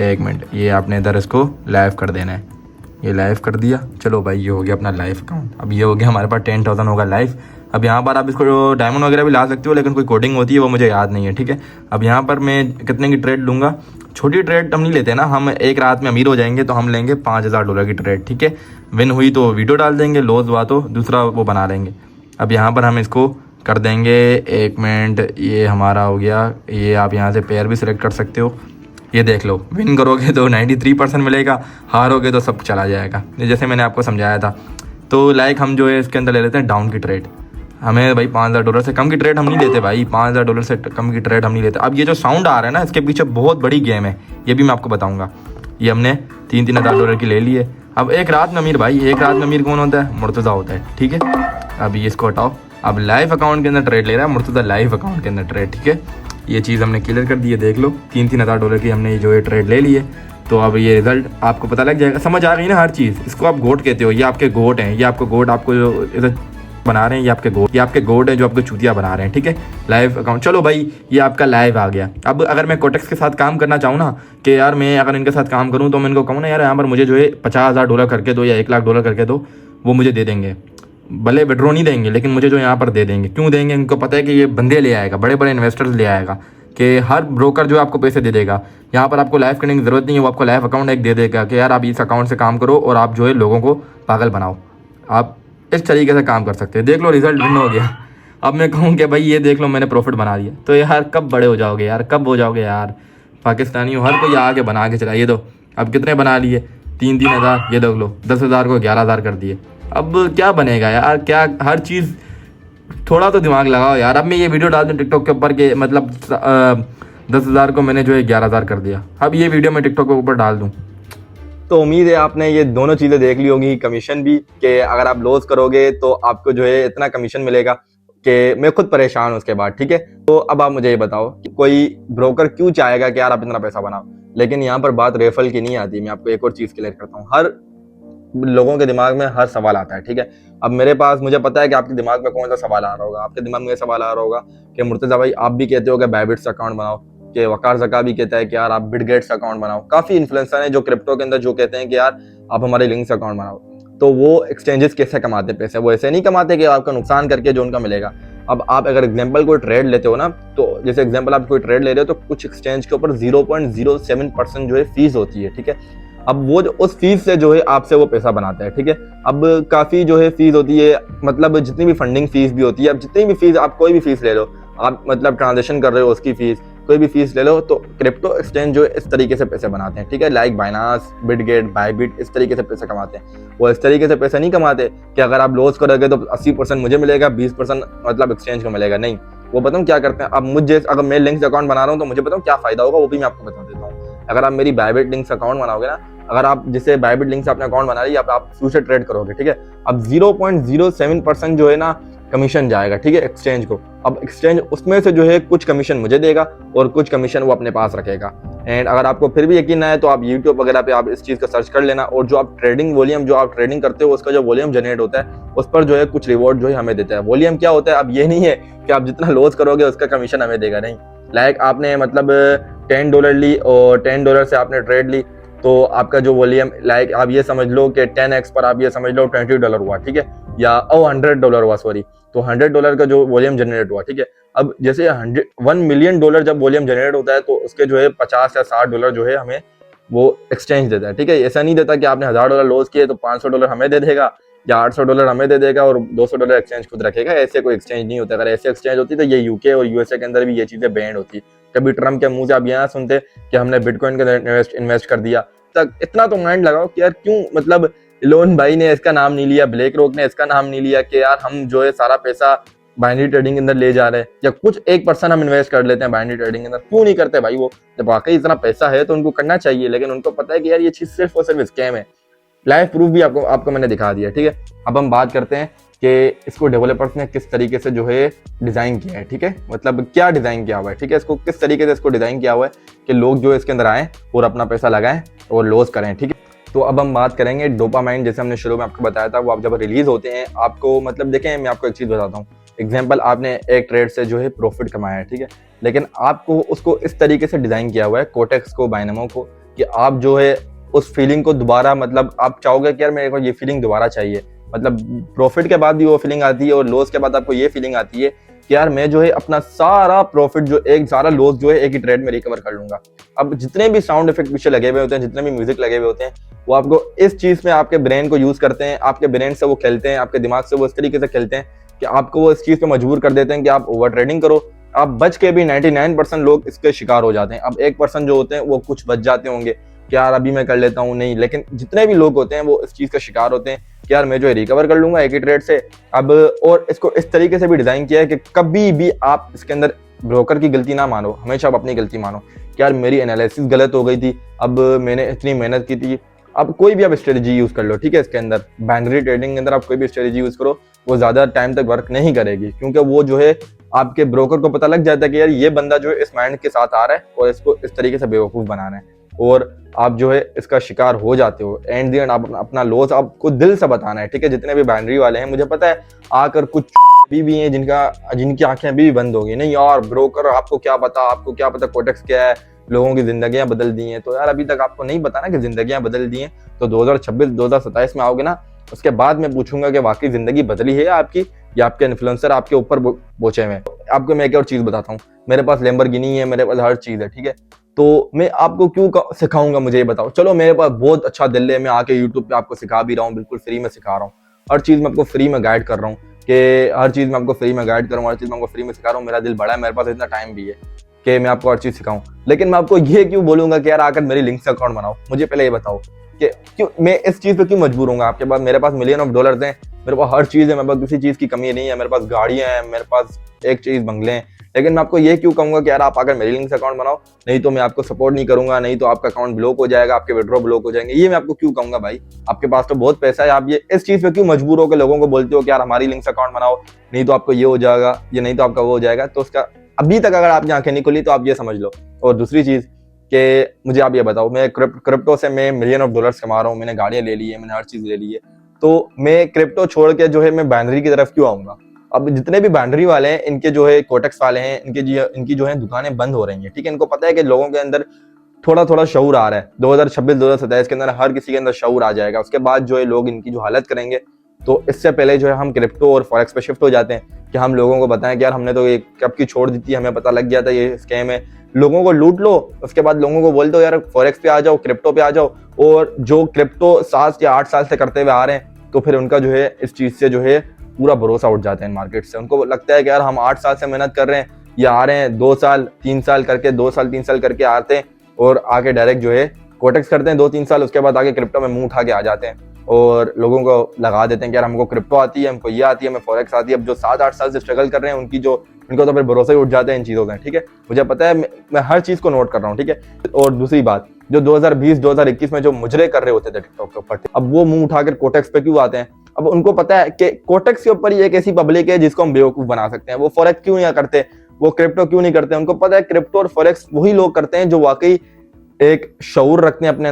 [SPEAKER 1] 1 मिनट, ये आपने इधर इसको लाइव कर देना है। ये लाइव कर दिया, चलो भाई, ये हो गया अपना लाइव अकाउंट। अब ये हो गया हमारे पास 10,000 होगा लाइव। अब यहाँ पर आप इसको डायमंड वगैरह भी ला सकते हो, लेकिन कोई कोडिंग होती है वो मुझे याद नहीं है, ठीक है। अब यहाँ पर मैं कितने की ट्रेड लूँगा, छोटी ट्रेड हम नहीं लेते ना, हम एक रात में अमीर हो जाएंगे तो हम लेंगे $5,000 की ट्रेड, ठीक है। विन हुई तो वीडियो डाल देंगे, लॉस हुआ तो दूसरा वो बना लेंगे। अब यहाँ पर हम इसको कर देंगे, 1 मिनट, ये हमारा हो गया। ये आप यहाँ से पेयर भी सिलेक्ट कर सकते हो। ये देख लो, विन करोगे तो 93% मिलेगा, हारोगे तो सब चला जाएगा, जैसे मैंने आपको समझाया था। तो लाइक हम जो है इसके अंदर ले लेते हैं डाउन की ट्रेड। हमें भाई $5,000 से कम की ट्रेड हम नहीं लेते भाई, $5,000 से कम की ट्रेड हम नहीं लेते। अब ये जो साउंड आ रहा है ना, इसके पीछे बहुत बड़ी गेम है, ये भी मैं आपको बताऊंगा। ये हमने $3,000 की ले लिए। अब एक रात में अमीर, भाई एक रात में अमीर कौन होता है? मुर्तज़ा होता है, ठीक है। अब ये इसको हटाओ। अब लाइव अकाउंट के अंदर ट्रेड ले रहा है मुर्तज़ा, लाइव अकाउंट के अंदर ट्रेड, ठीक है। ये चीज़ हमने क्लियर कर दी है, देख लो, $3,000 की हमने जो है ट्रेड ले ली है। तो अब ये रिजल्ट आपको पता लग जाएगा, समझ आ गई ना हर चीज़। इसको आप गोट कहते हो, ये आपके गोट हैं, ये आपको गोट आपको जो इधर बना रहे हैं, ये आपके गोट हैं जो आपको चूतिया बना रहे हैं, ठीक है। लाइव अकाउंट, चलो भाई ये आपका लाइव आ गया। अब अगर मैं कोटेक्स के साथ काम करना चाहूँ ना, कि यार मैं अगर इनके साथ काम करूँ तो मैं इनको कहूँ ना, यार यहाँ पर मुझे जो है $50,000 करके दो या $1,00,000 करके दो, वो मुझे दे देंगे। भले विड्रॉ नहीं देंगे, लेकिन मुझे जो यहाँ पर दे देंगे। क्यों देंगे? इनको पता है कि ये बंदे ले आएगा, बड़े बड़े इन्वेस्टर्स ले आएगा, कि हर ब्रोकर जो आपको पैसे दे देगा। यहाँ पर आपको लाइव करने की ज़रूरत नहीं है, वो आपको लाइव अकाउंट एक दे देगा कि यार आप इस अकाउंट से काम करो और आप जो है लोगों को पागल बनाओ। आप इस तरीके से काम कर सकते हैं। देख लो रिजल्ट विन हो गया। अब मैं कहूँ कि भाई ये देख लो मैंने प्रॉफिट बना दिया, तो यार कब बड़े हो जाओगे यार, कब हो जाओगे यार? पाकिस्तानी हो, हर कोई आके बना के चला। ये दो, अब कितने बना लिए? 3,000। ये देख लो 10,000 को 11,000 कर दिए। अब क्या बनेगा यार? क्या हर चीज़, थोड़ा तो दिमाग लगाओ यार। अब मैं ये वीडियो डाल दूँ टिकटॉक के ऊपर के मतलब 10,000 को मैंने जो है 11,000 कर दिया। अब ये वीडियो मैं टिकटॉक के ऊपर डाल दूँ
[SPEAKER 2] तो उम्मीद है आपने ये दोनों चीज़ें देख ली होगी। कमीशन भी, कि अगर आप लॉस करोगे तो आपको जो है इतना कमीशन मिलेगा कि मैं खुद परेशान हूँ उसके बाद, ठीक है। तो अब आप मुझे ये बताओ कि कोई ब्रोकर क्यों चाहेगा कि यार आप इतना पैसा बनाओ? लेकिन यहाँ पर बात रेफरल की नहीं आती। मैं आपको एक और चीज़ क्लियर करता हूँ। हर लोगों के दिमाग में हर सवाल आता है, ठीक है। अब मेरे पास, मुझे पता है कि आपके दिमाग में कौन सा सवाल आ रहा होगा। आपके दिमाग में ये सवाल आ रहा होगा कि मुर्तज़ा भाई आप भी कहते हो कि बायबिट्स अकाउंट बनाओ, कि वकार ज़का भी कहता है कि यार आप बिटगेट्स अकाउंट बनाओ। काफ़ी इन्फ्लुएंसर हैं जो क्रिप्टो के अंदर जो कहते हैं कि यार आप हमारे लिंक्स अकाउंट बनाओ। तो वो एक्सचेंजेस कैसे कमाते पैसे? वो ऐसे नहीं कमाते कि आपका नुकसान करके जो उनका मिलेगा। अब आप अगर एग्जांपल कोई ट्रेड लेते हो ना, तो जैसे एग्जांपल आप कोई ट्रेड ले रहे हो तो कुछ एक्सचेंज के ऊपर 0.07% जो है फीस होती है, ठीक है। अब वो जो उस फीस से जो है आपसे वो पैसा बनाता है, ठीक है। अब काफ़ी जो है फीस होती है, मतलब जितनी भी फंडिंग फीस भी होती है। अब जितनी भी फीस, आप कोई भी फीस ले लो, आप मतलब ट्रांजेक्शन कर रहे हो उसकी फीस, कोई भी फीस ले लो, तो क्रिप्टो एक्सचेंज जो है इस तरीके से पैसे बनाते हैं, ठीक है। लाइक बाइनांस, बिटगेट, बायबिट, इस तरीके से पैसे कमाते हैं। वो इस तरीके से पैसे नहीं कमाते कि अगर आप लॉस करोगे तो 80% मुझे मिलेगा, 20% मतलब एक्सचेंज को मिलेगा, नहीं। वो बताऊँ क्या करते हैं, अब मुझे अगर मैं लिंक्स अकाउंट बना रहा हूँ तो मुझे बताऊँ क्या फायदा होगा, वो भी मैं आपको बता देता हूँ। अगर आप मेरी बायबिट लिंक्स अकाउंट बनाओगे ना, अगर आप जैसे बायबिट लिंक्स आपने अकाउंट बना लिया, आप फ्यूचर ट्रेड करोगे, ठीक है। अब 0.07% जो है ना कमीशन जाएगा, ठीक है, एक्सचेंज को। अब एक्सचेंज उसमें से जो है कुछ कमीशन मुझे देगा और कुछ कमीशन वो अपने पास रखेगा। एंड अगर आपको फिर भी यकीन ना है तो आप यूट्यूब वगैरह पे आप इस चीज़ का सर्च कर लेना, और जो आप ट्रेडिंग वॉल्यूम जो आप ट्रेडिंग करते हो उसका जो वॉल्यूम जनरेट होता है उस पर जो है कुछ रिवॉर्ड जो है हमें देता है। वॉल्यूम क्या होता है, अब ये नहीं है कि आप जितना लॉस करोगे उसका कमीशन हमें देगा, नहीं। लाइक आपने मतलब $10 ली और $10 से आपने ट्रेड ली, तो आपका जो वॉल्यूम, लाइक आप ये समझ लो कि 10x पर आप ये समझ लो $20 हुआ, ठीक है, या $100 हुआ, सॉरी। तो $100 का जो वॉल्यूम जनरेट हुआ, ठीक है। अब जैसे $1 मिलियन जब वॉल्यूम जनरेट होता है तो उसके जो है $50 या $60 जो है हमें वो एक्सचेंज देता है, ठीक है। ऐसा नहीं देता कि आपने $1000 लॉस किए तो $500 हमें दे देगा या $800 हमें दे देगा और $200 एक्सचेंज खुद रखेगा। ऐसे कोई एक्सचेंज नहीं होता। अगर ऐसे एक्सचेंज होती तो ये यूके और यूएसए के अंदर भी ये चीजें बैंड होती। कभी ट्रम्प के मुंह से आप यहाँ सुनते कि हमने बिटकॉइन के अंदर इन्वेस्ट कर दिया, तक इतना तो माइंड लगाओ कि यार क्यों, मतलब लोन भाई ने इसका नाम नहीं लिया, ब्लैक रॉक ने इसका नाम नहीं लिया कि यार हम जो है सारा पैसा बाइनरी ट्रेडिंग के अंदर ले जा रहे हैं, या कुछ 1% हम इन्वेस्ट कर लेते हैं बाइनरी ट्रेडिंग के अंदर। क्यों नहीं करते भाई? वो जब वाकई इतना पैसा है तो उनको करना चाहिए, लेकिन उनको पता है कि यार ये चीज सिर्फ और सिर्फ स्कैम है। लाइव प्रूफ भी आपको मैंने दिखा दिया, ठीक है। अब हम बात करते हैं कि इसको डेवलपर्स ने किस तरीके से जो है डिजाइन किया है, ठीक है, मतलब क्या डिजाइन किया हुआ है, ठीक है। इसको किस तरीके से इसको डिजाइन किया हुआ है कि लोग जो है इसके अंदर आए और अपना पैसा लगाएं और लॉस करें, ठीक है। तो अब हम बात करेंगे डोपामाइन, जैसे हमने शुरू में आपको बताया था, वो आप जब रिलीज होते हैं आपको, मतलब देखें मैं आपको एक चीज बताता हूँ। एग्जाम्पल, आपने एक ट्रेड से जो है प्रॉफिट कमाया है, ठीक है, लेकिन आपको उसको इस तरीके से डिजाइन किया हुआ है कोटेक्स को, बाइनमो को, कि आप जो है उस फीलिंग को दोबारा, मतलब आप चाहोगे कि यार मेरे को ये फीलिंग दोबारा चाहिए, मतलब प्रॉफिट के बाद भी वो फीलिंग आती है और लॉस के बाद आपको ये फीलिंग आती है कि यार मैं जो है अपना सारा प्रॉफिट जो एक सारा लॉस जो है एक ही ट्रेड में रिकवर कर लूंगा। अब जितने भी साउंड इफेक्ट पीछे लगे हुए होते हैं, जितने भी म्यूजिक लगे हुए होते हैं, वो आपको इस चीज में आपके ब्रेन को यूज करते हैं, आपके ब्रेन से वो खेलते हैं, आपके दिमाग से वो इस तरीके से खेलते हैं कि आपको वो इस चीज पे मजबूर कर देते हैं कि आप ओवर ट्रेडिंग करो। आप बच के भी 99% लोग इसके शिकार हो जाते हैं। अब 1% जो होते हैं वो कुछ बच जाते होंगे कि यार अभी मैं कर लेता हूँ, नहीं, लेकिन जितने भी लोग होते हैं वो इस चीज का शिकार होते हैं कि यार मैं जो है रिकवर कर लूंगा एक ही ट्रेड से। अब और इसको इस तरीके से भी डिजाइन किया है कि कभी भी आप इसके अंदर ब्रोकर की गलती ना मानो, हमेशा आप अपनी गलती मानो कि यार मेरी एनालिसिस गलत हो गई थी, अब मैंने इतनी मेहनत की थी। अब कोई भी आप स्ट्रेटेजी यूज कर लो, ठीक है, इसके अंदर बाइनरी ट्रेडिंग के अंदर आप कोई भी स्ट्रेटेजी यूज करो, वो ज्यादा टाइम तक वर्क नहीं करेगी, क्योंकि वो जो है आपके ब्रोकर को पता लग जाता है कि यार ये बंदा जो है इस माइंड के साथ आ रहा है और इसको इस तरीके से बेवकूफ बना रहा है, और आप जो है इसका शिकार हो जाते हो। एंड दी एंड आप अपना लॉस आपको दिल से बताना है, ठीक है। जितने भी बाइनरी वाले हैं, मुझे पता है आकर कुछ भी हैं जिनकी आंखें अभी भी बंद हो गई, नहीं यार ब्रोकर आपको क्या पता कोटेक्स क्या है, लोगों की जिंदगियां बदल दी हैं। तो यार अभी तक आपको नहीं पता ना कि जिंदगियां बदल दी हैं, तो 2026-2027 में आओगे ना, उसके बाद मैं पूछूंगा कि वाकई जिंदगी बदली है आपकी, या आपके इन्फ्लुएंसर आपके ऊपर पहुंचे हुए हैं। आपको मैं एक और चीज बताता हूँ, मेरे पास लैम्बोर्गिनी है, मेरे पास हर चीज है, ठीक है, तो मैं आपको क्यों सिखाऊंगा, मुझे ये बताओ। चलो मेरे पास बहुत अच्छा दिल है, मैं आके यूट्यूब पे आपको सिखा भी रहा हूँ, बिल्कुल फ्री में सिखा रहा हूँ, हर चीज में आपको फ्री में गाइड कर रहा हूँ कि हर चीज में आपको फ्री में गाइड करूँ, हर चीज में आपको फ्री में सिखा रहा हूँ। मेरा दिल बड़ा है, मेरे पास इतना टाइम भी है कि मैं आपको हर चीज सिखाऊं, लेकिन मैं आपको ये क्यों बोलूंगा कि यार आकर मेरी लिंक से अकाउंट बनाओ। मुझे पहले ये बताओ कि क्यों मैं इस चीज पे क्यों मजबूर हूँ। आपके पास, मेरे पास $मिलियन हैं, मेरे पास हर चीज है, मेरे पास किसी चीज की कमी नहीं है, मेरे पास गाड़ियां हैं, मेरे पास एक चीज बंगले हैं, लेकिन मैं आपको ये क्यों कहूंगा कि यार आप आकर मेरी लिंक से अकाउंट बनाओ, नहीं तो मैं आपको सपोर्ट नहीं करूंगा, नहीं तो आपका अकाउंट ब्लॉक हो जाएगा, आपके विड्रॉ ब्लॉक हो जाएंगे। ये मैं आपको क्यों कहूंगा भाई, आपके पास तो बहुत पैसा है, आप ये इस चीज पे क्यों मजबूर हो के लोगों को बोलते हो कि यार हमारी लिंक से अकाउंट बनाओ, नहीं तो आपको ये हो जाएगा, ये नहीं तो आपका वो हो जाएगा। तो उसका अभी तक अगर आपकी आंखें नहीं खुली तो आप ये समझ लो। और दूसरी चीज कि मुझे आप ये बताओ, मैं क्रिप्टो से मैं $मिलियन कमा रहा हूँ, मैंने गाड़ियां ले ली है, मैंने हर चीज ले ली है, तो मैं क्रिप्टो छोड़ के जो है मैं बाइनरी की तरफ क्यों आऊंगा। अब जितने भी बाइनरी वाले हैं, इनके जो है कोटेक्स वाले हैं, इनकी जो है दुकानें बंद हो रही हैं, ठीक है। इनको पता है कि लोगों के अंदर थोड़ा थोड़ा शऊर आ रहा है, 2026-2027 के अंदर हर किसी के अंदर शऊर आ जाएगा। उसके बाद जो है लोग इनकी जो हालत करेंगे, तो इससे पहले जो है हम क्रिप्टो और फॉरेक्स पे शिफ्ट हो जाते हैं कि हम लोगों को बताएं कि यार हमने तो ये कब की छोड़ दी थी, हमें पता लग गया था ये स्कैम है। लोगों को लूट लो, उसके बाद लोगों को बोल दो यार फॉरेक्स पे आ जाओ, क्रिप्टो पे आ जाओ, और जो क्रिप्टो 7 या 8 साल से करते हुए आ रहे हैं, तो फिर उनका जो है इस चीज से जो है पूरा भरोसा उठ जाता है मार्केट से। उनको लगता है कि यार हम 8 साल से मेहनत कर रहे हैं, ये आ रहे हैं 2 साल 3 साल करके, 2 साल 3 साल करके आते हैं और आके डायरेक्ट जो है कोटेक्स करते हैं 2-3 साल, उसके बाद आगे क्रिप्टो में मुंह उठा के आ जाते हैं और लोगों को लगा देते हैं कि यार हमको क्रिप्टो आती है, हमको ये आती है, हमें फॉरेक्स आती है। अब जो 7-8 साल से स्ट्रगल कर रहे हैं उनको तो फिर भरोसा ही उठ जाता है इन चीज़ों का, ठीक है। मुझे पता है, मैं हर चीज़ को नोट कर रहा हूँ, ठीक है। और दूसरी बात, जो 2020-2021 में जो मुजरे कर रहे होते थे टिकटॉक के ऊपर, अब वो मुंह उठाकर कोटेक्स पे क्यों आते हैं? अब उनको पता है कि कोटेक्स के ऊपर ही एक ऐसी पब्लिक है जिसको हम बेवकूफ बना सकते हैं। वो फॉरेक्स क्यों नहीं करते, वो क्रिप्टो क्यों नहीं करते? उनको पता है क्रिप्टो और फॉरेक्स वही लोग करते हैं जो वाकई एक शऊर रखते हैं अपने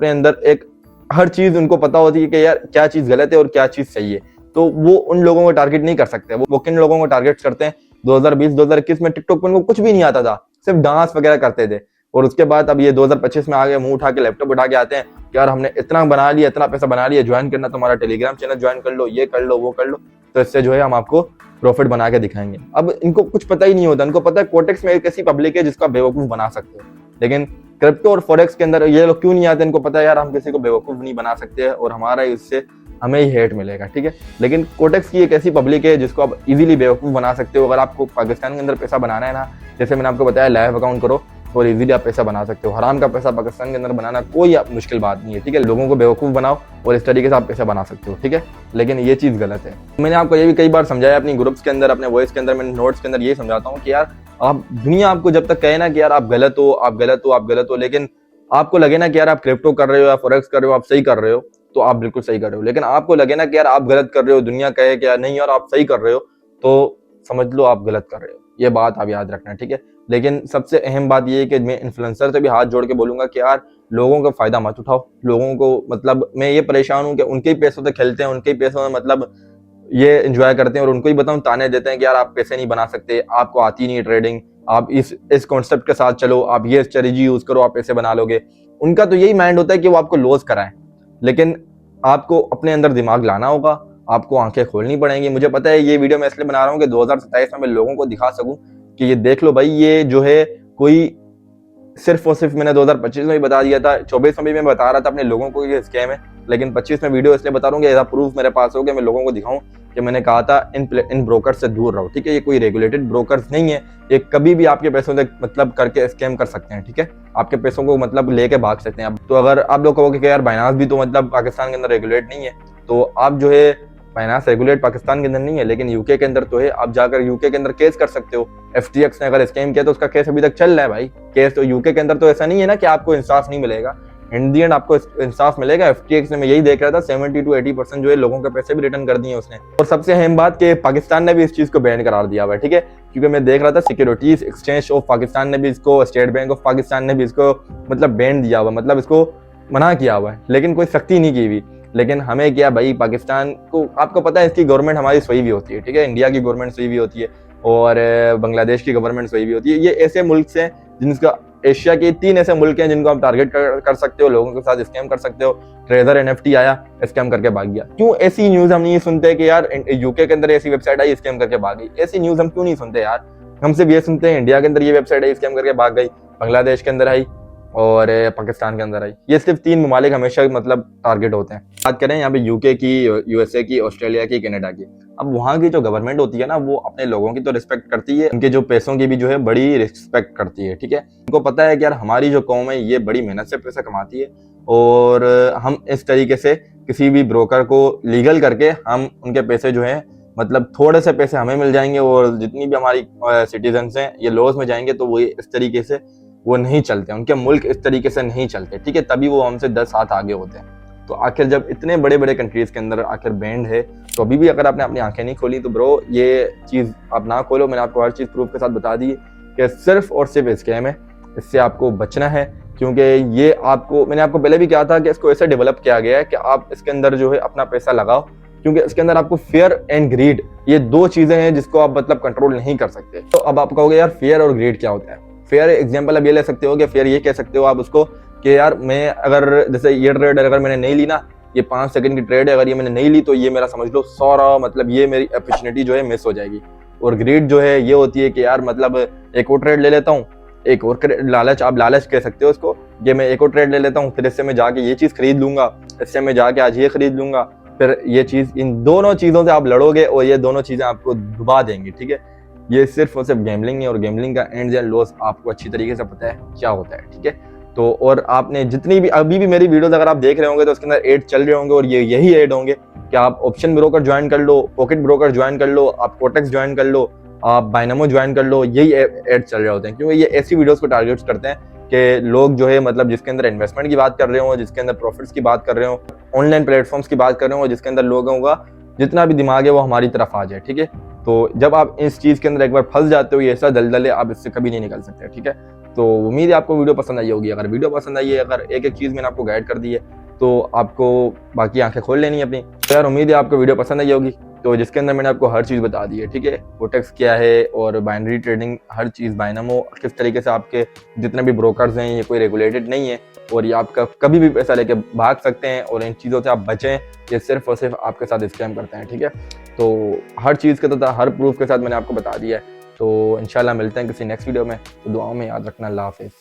[SPEAKER 2] अंदर एक हर चीज उनको पता होती है कि यार क्या चीज गलत है और क्या चीज सही है। तो वो उन लोगों को टारगेट नहीं कर सकते। वो किन लोगों को टारगेट करते हैं? 2020-2021 में टिकटॉक पर उनको कुछ भी नहीं आता था, सिर्फ डांस वगैरह करते थे। और उसके बाद अब ये 2025 में आ गए, मुंह उठा के लैपटॉप उठा के आते हैं कि यार हमने इतना बना लिया, इतना पैसा बना लिया, ज्वाइन करना तुम्हारा टेलीग्राम चैनल ज्वाइन कर लो, ये कर लो, वो कर लो, तो इससे जो है हम आपको प्रॉफिट बना के दिखाएंगे। अब इनको कुछ पता ही नहीं होता। इनको पता है कोटेक्स में एक ऐसी पब्लिक है जिसको आप बेवकूफ बना सकते हो, लेकिन क्रिप्टो और फॉरेक्स के अंदर ये लोग क्यों नहीं आते? इनको पता है यार हम किसी को बेवकूफ नहीं बना सकते और हमारा इससे हमें ही हेट मिलेगा, ठीक है। लेकिन कोटेक्स की एक ऐसी पब्लिक है जिसको आप इजीली बेवकूफ बना सकते हो। अगर आपको पाकिस्तान के अंदर पैसा बनाना है ना, जैसे मैंने आपको बताया, लाइव अकाउंट करो और इजीली आप पैसा बना सकते हो। हराम का पैसा पाकिस्तान के अंदर बनाना कोई मुश्किल बात नहीं है, ठीक है। लोगों को बेवकूफ बनाओ और इस तरीके से आप पैसा बना सकते हो, ठीक है। लेकिन ये चीज गलत है। मैंने आपको ये भी कई बार समझाया अपनी ग्रुप्स के अंदर, अपने वॉइस के अंदर, मैंने नोट्स के अंदर ये समझाता हूँ कि यार आप, दुनिया आपको जब तक कहे ना कि यार आप गलत हो, आप गलत हो, आप गलत हो, लेकिन आपको लगे ना कि यार आप क्रिप्टो कर रहे हो या फॉरेक्स कर रहे हो, आप सही कर रहे हो, तो आप बिल्कुल सही कर रहे हो। लेकिन आपको लगे ना कि यार आप गलत कर रहे हो, दुनिया कहे कि यार नहीं और आप सही कर रहे हो, तो समझ लो आप गलत कर रहे हो। ये बात आप याद रखना, ठीक है। लेकिन सबसे अहम बात ये है कि मैं इन्फ्लुएंसर से भी हाथ जोड़ के बोलूंगा कि यार लोगों का फायदा मत उठाओ। लोगों को मतलब मैं ये परेशान हूँ कि उनके ही पैसों से खेलते हैं, उनके ही पैसों में मतलब ये एंजॉय करते हैं और उनको ही बताऊं ताने देते हैं कि यार आप पैसे नहीं बना सकते, आपको आती नहीं है ट्रेडिंग, आप इस कॉन्सेप्ट के साथ चलो, आप ये स्ट्रेटजी यूज करो, आप पैसे बना लोगे। उनका तो यही माइंड होता है कि वो आपको लॉस कराएं। लेकिन आपको अपने अंदर दिमाग लाना होगा, आपको आंखें खोलनी पड़ेंगी। मुझे पता है ये वीडियो मैं इसलिए बना रहा हूँ कि 2027 में मैं लोगों को दिखा सकूं कि ये देख लो भाई, ये जो है कोई सिर्फ और सिर्फ, मैंने 2025 में भी बता दिया था, 24 में भी मैं बता रहा था अपने लोगों को ये स्कैम है, लेकिन 25 में वीडियो इसलिए बता रहा हूँ कि ऐसा प्रूफ मेरे पास हो कि मैं लोगों को दिखाऊं कि मैंने कहा था इन ब्रोकर से दूर रहो, ठीक है। ये कोई रेगुलेटेड ब्रोकर्स नहीं है, ये कभी भी आपके पैसों से मतलब करके स्कैम कर सकते हैं, ठीक है। आपके पैसों को मतलब लेके भाग सकते हैं। अब तो अगर आप लोग कहोगे कि यार बाइनांस भी तो मतलब पाकिस्तान के अंदर रेगुलेट नहीं है, तो आप जो है, बाइनांस रेगुलेट पाकिस्तान के अंदर नहीं है लेकिन यूके के अंदर तो है। आप जाकर यूके के अंदर केस कर सकते हो। FTX ने अगर स्कैम किया तो उसका केस अभी तक चल रहा है भाई, केस। तो यूके के अंदर तो ऐसा नहीं है ना कि आपको इंसाफ नहीं मिलेगा, इन दी एंड आपको इंसाफ मिलेगा। FTX ने, मैं यही देख रहा था, 70 to 80% जो है लोगों के पैसे भी रिटर्न कर दिए उसने। और सबसे अहम बात कि पाकिस्तान ने भी इस चीज को बैन करार दिया हुआ है, ठीक है। क्योंकि मैं देख रहा था सिक्योरिटीज एक्सचेंज ऑफ पाकिस्तान ने भी इसको, स्टेट बैंक ऑफ पाकिस्तान ने भी इसको मतलब बैन दिया हुआ, मतलब इसको मना किया हुआ है, लेकिन कोई सख्ती नहीं की हुई। लेकिन हमें क्या भाई, पाकिस्तान को आपको पता है इसकी गवर्नमेंट हमारी सोई भी होती है, ठीक है। इंडिया की गवर्नमेंट सोई भी होती है और बांग्लादेश की गवर्नमेंट सोई भी होती है। ये ऐसे मुल्क हैं जिनका, एशिया के 3 ऐसे मुल्क हैं जिनको आप टारगेट कर सकते हो, लोगों के साथ स्कैम कर सकते हो। ट्रेजर NFT आया, स्कैम करके भाग गया। क्यों ऐसी न्यूज हम नहीं सुनते कि यार यूके के अंदर ऐसी वेबसाइट आई, स्कैम करके भाग गई? ऐसी न्यूज हम क्यों नहीं सुनते यार? हम सिर्फ ये सुनते हैं इंडिया के अंदर ये वेबसाइट आई, स्कैम करके भाग गई, बांग्लादेश के अंदर आई और पाकिस्तान के अंदर आई। ये सिर्फ 3 ममालिक हमेशा मतलब टारगेट होते हैं। बात करें यहाँ पे यूके की, USA की, ऑस्ट्रेलिया की, कनाडा की, अब वहाँ की जो गवर्नमेंट होती है ना, वो अपने लोगों की तो रिस्पेक्ट करती है, उनके जो पैसों की भी जो है बड़ी रिस्पेक्ट करती है, ठीक है। उनको पता है कि यार हमारी जो कौम है ये बड़ी मेहनत से पैसा कमाती है और हम इस तरीके से किसी भी ब्रोकर को लीगल करके हम उनके पैसे जो है मतलब थोड़े से पैसे हमें मिल जाएंगे और जितनी भी हमारी सिटीजन्स हैं ये लॉस में जाएंगे। तो वो इस तरीके से वो नहीं चलते, उनके मुल्क इस तरीके से नहीं चलते, ठीक है। तभी वो हमसे 10 हाथ आगे होते हैं। तो आखिर जब इतने बड़े बड़े कंट्रीज के अंदर आखिर बैंड है, तो अभी भी अगर आपने अपनी आंखें नहीं खोली तो ब्रो ये चीज आप ना खोलो। मैंने आपको हर चीज प्रूफ के साथ बता दी कि सिर्फ और सिर्फ स्कैम है, इससे आपको बचना है। क्योंकि ये आपको, मैंने आपको पहले भी कहा था कि इसको ऐसे डेवलप किया गया है कि आप इसके अंदर जो है अपना पैसा लगाओ, क्योंकि इसके अंदर आपको फेयर एंड ग्रीड, ये 2 चीजें हैं जिसको आप मतलब कंट्रोल नहीं कर सकते। तो अब आप कहोगे यार फेयर और ग्रीड क्या होता है? फेयर एग्जांपल अब ये ले सकते हो कि फेयर ये कह सकते हो आप उसको कि यार मैं अगर जैसे ये ट्रेड अगर मैंने नहीं ली ना, ये 5 सेकंड की ट्रेड है, अगर ये मैंने नहीं ली तो ये मेरा समझ लो सारा मतलब ये मेरी अपॉर्चुनिटी जो है मिस हो जाएगी। और ग्रीड जो है ये होती है कि यार मतलब एक और ट्रेड ले लेता हूँ, एक और लालच, आप लालच कह सकते हो उसको, ये मैं एक और ट्रेड ले लेता हूँ, फिर इससे मैं जाके ये चीज खरीद लूंगा, इससे मैं जाके आज ये खरीद लूंगा, फिर ये चीज, इन दोनों चीजों से आप लड़ोगे और ये दोनों चीजें आपको डुबा देंगी, ठीक है। ये सिर्फ और सिर्फ गैम्बलिंग है और गैम्बलिंग का एंड एंड लॉस आपको अच्छी तरीके से पता है क्या होता है, ठीक है। तो और आपने जितनी भी अभी भी मेरी वीडियोस अगर आप देख रहे होंगे तो उसके अंदर एड चल रहे होंगे और ये यही एड होंगे कि आप ऑप्शन ब्रोकर ज्वाइन कर लो, पॉकेट ब्रोकर ज्वाइन कर लो, आप कोटेक्स ज्वाइन कर लो, आप बाइनामो ज्वाइन कर लो, यही एड चल रहे होते हैं क्योंकि ये ऐसी वीडियोस को टारगेट करते हैं कि लोग जो है मतलब जिसके अंदर इन्वेस्टमेंट की बात कर रहे हो, जिसके अंदर प्रॉफिट्स की बात कर रहे हो, ऑनलाइन प्लेटफॉर्म्स की बात कर रहे हो, जिसके अंदर लोगों का जितना भी दिमाग है वो हमारी तरफ आ जाए, ठीक है। तो जब आप इस चीज़ के अंदर एक बार फंस जाते हो, ये ऐसा दलदल है, आप इससे कभी नहीं निकल सकते, ठीक है। तो उम्मीद है आपको वीडियो पसंद आई होगी। अगर वीडियो पसंद आई है, अगर एक एक चीज़ मैंने आपको गाइड कर दी है तो आपको बाकी आंखें खोल लेनी है अपनी। तो यार उम्मीद है आपको वीडियो पसंद आई होगी, तो जिसके अंदर मैंने आपको हर चीज़ बता दी है, ठीक है। कोटेक्स क्या है और बाइनरी ट्रेडिंग, हर चीज़, बाइनामो किस तरीके से आपके जितने भी ब्रोकर्स हैं ये कोई रेगुलेटेड नहीं है और ये आपका कभी भी पैसा लेके भाग सकते हैं और इन चीज़ों से आप बचें, ये सिर्फ और सिर्फ आपके साथ स्कैम करते हैं, ठीक है। तो हर चीज़ के तथा हर प्रूफ के साथ मैंने आपको बता दिया है। तो इंशाल्लाह मिलते हैं किसी नेक्स्ट वीडियो में। तो दुआओं में याद रखना। अल्लाह हाफिज़।